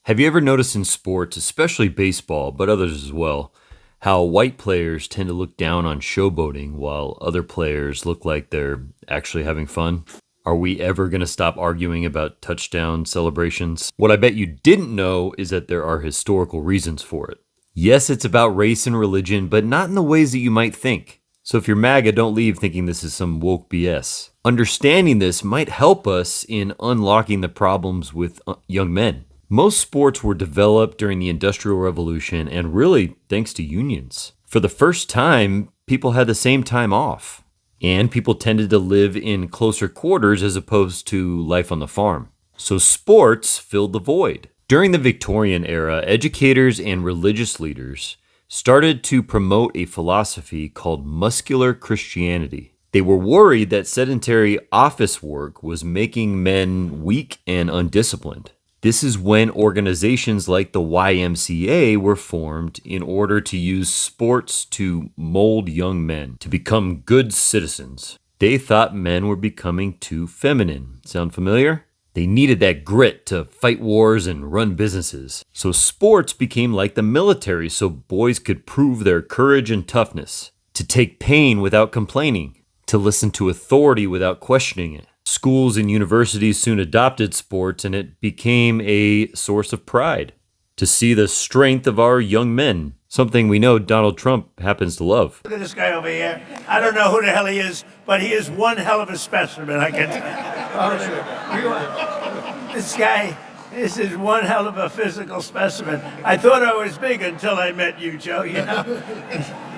Have you ever noticed in sports, especially baseball, but others as well, how white players tend to look down on showboating while other players look like they're actually having fun? Are we ever going to stop arguing about touchdown celebrations? What I bet you didn't know is that there are historical reasons for it. Yes, it's about race and religion, but not in the ways that you might think. So if you're MAGA, don't leave thinking this is some woke BS. Understanding this might help us in unlocking the problems with young men. Most sports were developed during the Industrial Revolution and really thanks to unions. For the first time, people had the same time off, and people tended to live in closer quarters as opposed to life on the farm. So sports filled the void. During the Victorian era, educators and religious leaders started to promote a philosophy called muscular Christianity. They were worried that sedentary office work was making men weak and undisciplined. This is when organizations like the YMCA were formed in order to use sports to mold young men to become good citizens. They thought men were becoming too feminine. Sound familiar? They needed that grit to fight wars and run businesses. So sports became like the military so boys could prove their courage and toughness, to take pain without complaining, to listen to authority without questioning it. Schools and universities soon adopted sports, and it became a source of pride to see the strength of our young men, something we know Donald Trump happens to love. Look at this guy over here. I don't know who the hell he is, but he is one hell of a specimen. This is one hell of a physical specimen. I thought I was big until I met you, Joe. You know,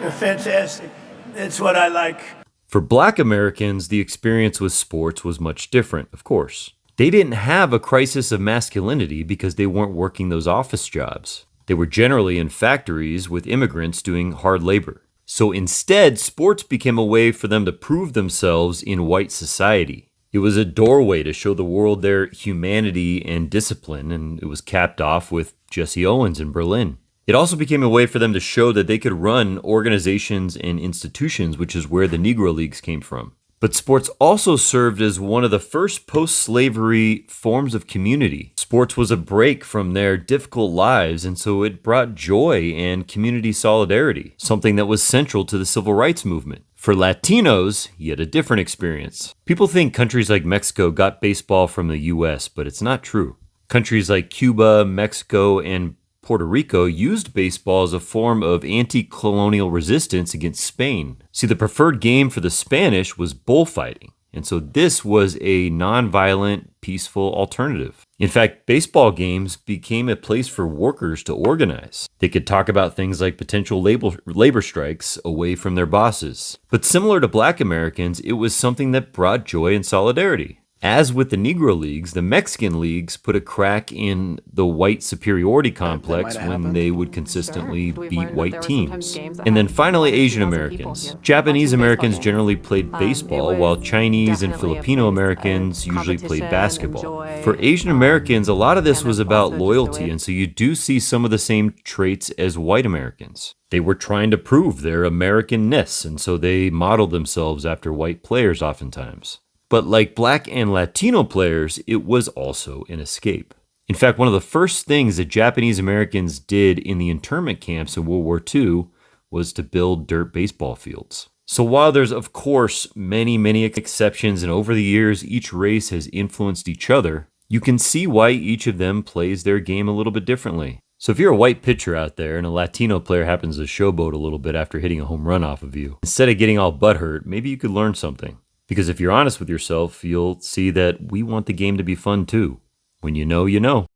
you're fantastic. That's what I like. For Black Americans, the experience with sports was much different, of course. They didn't have a crisis of masculinity because they weren't working those office jobs. They were generally in factories with immigrants doing hard labor. So instead, sports became a way for them to prove themselves in white society. It was a doorway to show the world their humanity and discipline, and it was capped off with Jesse Owens in Berlin. It also became a way for them to show that they could run organizations and institutions, which is where the Negro Leagues came from. But sports also served as one of the first post-slavery forms of community. Sports was a break from their difficult lives, and so it brought joy and community solidarity, something that was central to the civil rights movement. For Latinos, yet a different experience. People think countries like Mexico got baseball from the US, but it's not true. Countries like Cuba, Mexico, and Puerto Rico used baseball as a form of anti-colonial resistance against Spain. See, the preferred game for the Spanish was bullfighting, and so this was a non-violent, peaceful alternative. In fact, baseball games became a place for workers to organize. They could talk about things like potential labor strikes away from their bosses. But similar to Black Americans, it was something that brought joy and solidarity. As with the Negro Leagues, the Mexican leagues put a crack in the white superiority complex when they would consistently beat white teams. And then finally, Asian Americans. Japanese Americans generally played baseball, while Chinese and Filipino Americans usually played basketball. For Asian Americans, a lot of this was about loyalty, and so you do see some of the same traits as white Americans. They were trying to prove their Americanness, and so they modeled themselves after white players oftentimes. But like Black and Latino players, it was also an escape. In fact, one of the first things that Japanese Americans did in the internment camps in World War II was to build dirt baseball fields. So while there's, of course, many exceptions, and over the years each race has influenced each other, you can see why each of them plays their game a little bit differently. So if you're a white pitcher out there and a Latino player happens to showboat a little bit after hitting a home run off of you, instead of getting all butthurt, maybe you could learn something. Because if you're honest with yourself, you'll see that we want the game to be fun too. When you know, you know.